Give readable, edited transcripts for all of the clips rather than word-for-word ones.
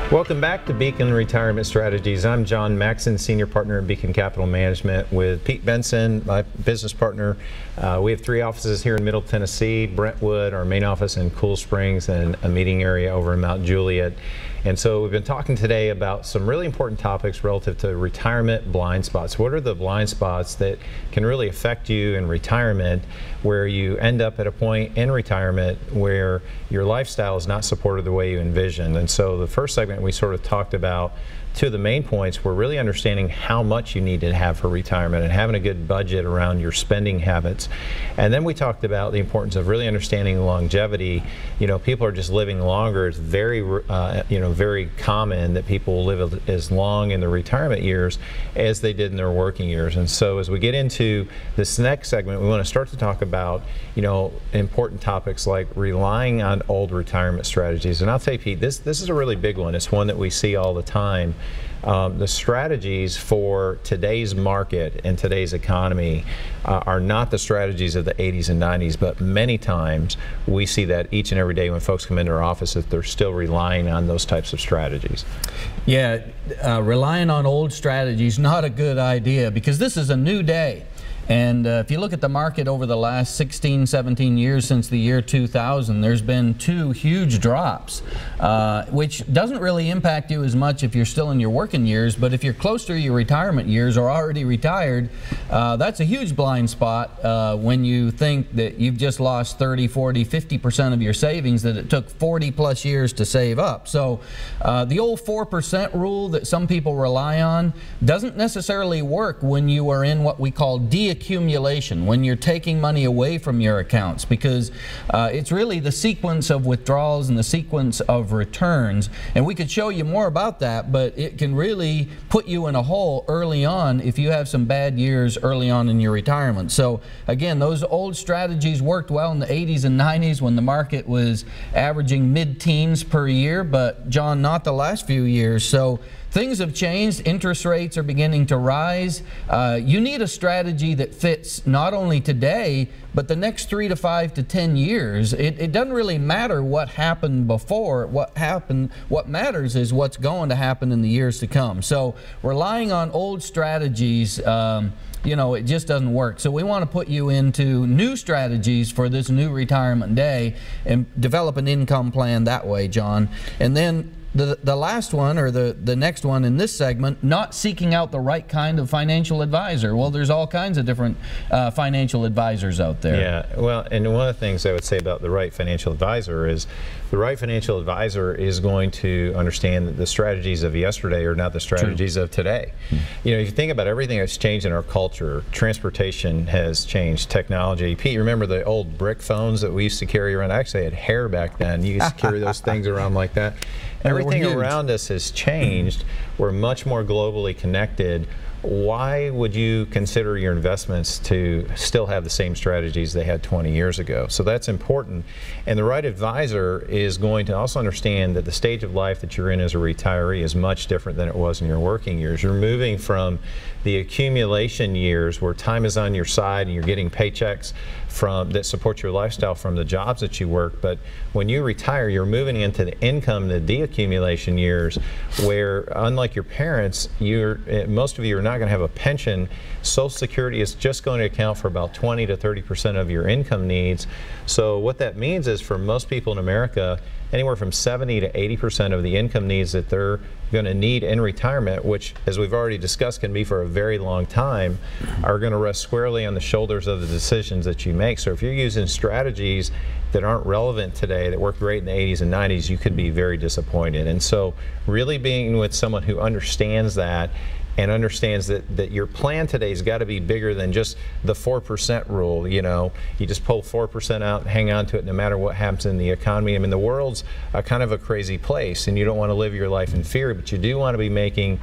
Welcome back to Beacon Retirement Strategies. I'm John Maxson, Senior Partner at Beacon Capital Management, with Pete Benson, my business partner. We have 3 offices here in Middle Tennessee, Brentwood, our main office in Cool Springs, and a meeting area over in Mount Juliet. And so we've been talking today about some really important topics relative to retirement blind spots. What are the blind spots that can really affect you in retirement, where you end up at a point in retirement where your lifestyle is not supported the way you envisioned? And so the first segment we sort of talked about, 2 of the main points were really understanding how much you need to have for retirement and having a good budget around your spending habits. And then we talked about the importance of really understanding longevity. You know, people are just living longer. It's very, very common that people live as long in the retirement years as they did in their working years. And so as we get into this next segment, we want to start to talk about, important topics like relying on old retirement strategies. And I'll tell you, Pete, this is a really big one. It's one that we see all the time. The strategies for today's market and today's economy are not the strategies of the 80s and 90s, but many times we see that each and every day when folks come into our office that they're still relying on those types of strategies. Yeah, relying on old strategies, not a good idea, because this is a new day. And if you look at the market over the last 16, 17 years since the year 2000, there's been 2 huge drops, which doesn't really impact you as much if you're still in your working years, but if you're close to your retirement years or already retired, that's a huge blind spot when you think that you've just lost 30, 40, 50% of your savings that it took 40 plus years to save up. So the old 4% rule that some people rely on doesn't necessarily work when you are in what we call accumulation, when you're taking money away from your accounts, because it's really the sequence of withdrawals and the sequence of returns. And we could show you more about that, but it can really put you in a hole early on if you have some bad years early on in your retirement. So again, those old strategies worked well in the 80s and 90s when the market was averaging mid-teens per year, but John, not the last few years. So things have changed. Interest rates are beginning to rise. You need a strategy that fits not only today, but the next 3 to 5 to 10 years. It doesn't really matter what happened before. What matters is what's going to happen in the years to come. So relying on old strategies, it just doesn't work. So we want to put you into new strategies for this new retirement day and develop an income plan that way, John. And then the last one, or the next one in this segment, not seeking out the right kind of financial advisor. Well, there's all kinds of different financial advisors out there. Yeah, well, and one of the things I would say about the right financial advisor is the right financial advisor is going to understand that the strategies of yesterday are not the strategies of today. If you think about everything that's changed in our culture, transportation has changed, technology. Pete, remember the old brick phones that we used to carry around? I actually had hair back then. You used to carry those things around like that. Everything around us has changed. We're much more globally connected. Why would you consider your investments to still have the same strategies they had 20 years ago? So that's important. And the right advisor is going to also understand that the stage of life that you're in as a retiree is much different than it was in your working years. You're moving from the accumulation years where time is on your side and you're getting paychecks that support your lifestyle from the jobs that you work. But when you retire, you're moving into the income, the deaccumulation years, where unlike your parents, most of you are not going to have a pension. Social Security is just going to account for about 20 to 30% of your income needs. So what that means is, for most people in America, anywhere from 70 to 80% of the income needs that they're going to need in retirement, which, as we've already discussed, can be for a very long time, are going to rest squarely on the shoulders of the decisions that you make. So if you're using strategies that aren't relevant today, that worked great in the 80s and 90s, you could be very disappointed. And so really being with someone who understands that and understands that your plan today's got to be bigger than just the 4% rule. You just pull 4% out and hang on to it no matter what happens in the economy. I mean, the world's kind of a crazy place, and you don't want to live your life in fear, but you do want to be making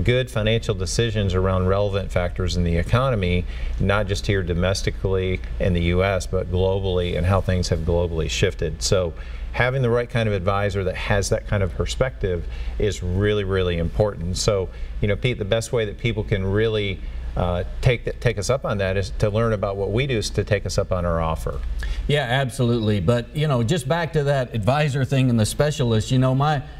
good financial decisions around relevant factors in the economy, not just here domestically in the U.S., but globally, and how things have globally shifted. So having the right kind of advisor that has that kind of perspective is really, really important. So, Pete, the best way that people can really take us up on that is to learn about what we do, is to take us up on our offer. Yeah, absolutely. But just back to that advisor thing and the specialist,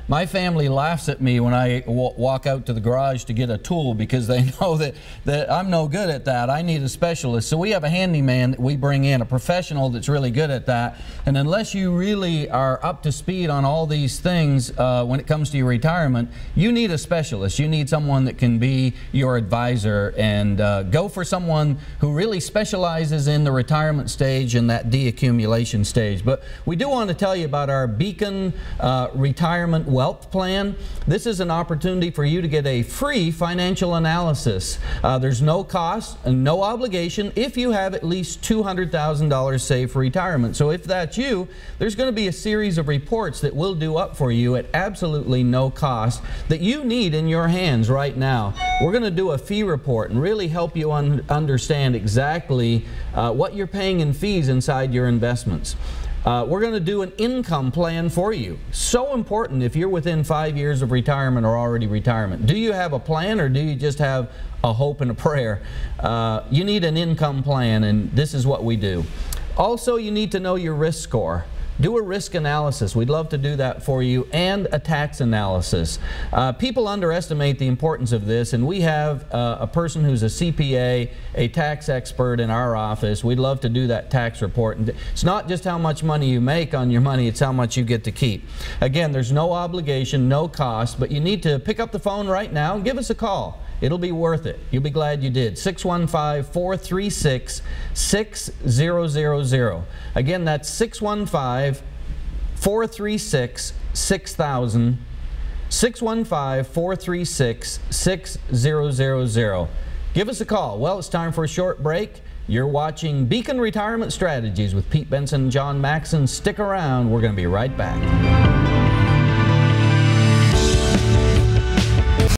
My family laughs at me when I walk out to the garage to get a tool because they know that I'm no good at that. I need a specialist. So we have a handyman that we bring in, a professional that's really good at that. And unless you really are up to speed on all these things when it comes to your retirement, you need a specialist. You need someone that can be your advisor, and go for someone who really specializes in the retirement stage and that deaccumulation stage. But we do want to tell you about our Beacon Retirement Wealth Plan. This is an opportunity for you to get a free financial analysis. There's no cost and no obligation if you have at least $200,000 saved for retirement. So if that's you, there's going to be a series of reports that we'll do up for you at absolutely no cost that you need in your hands right now. We're going to do a fee report and really help you understand exactly what you're paying in fees inside your investments. We're going to do an income plan for you. So important if you're within 5 years of retirement or already retirement. Do you have a plan, or do you just have a hope and a prayer? You need an income plan, and this is what we do. Also, you need to know your risk score. Do a risk analysis. We'd love to do that for you, and a tax analysis. People underestimate the importance of this, and we have a person who's a CPA, a tax expert in our office. We'd love to do that tax report. And it's not just how much money you make on your money, it's how much you get to keep. Again, there's no obligation, no cost, but you need to pick up the phone right now and give us a call. It'll be worth it. You'll be glad you did. 615-436-6000. Again, that's 615-436-6000. 615-436-6000. Give us a call. Well, it's time for a short break. You're watching Beacon Retirement Strategies with Pete Benson and John Maxon. Stick around. We're going to be right back.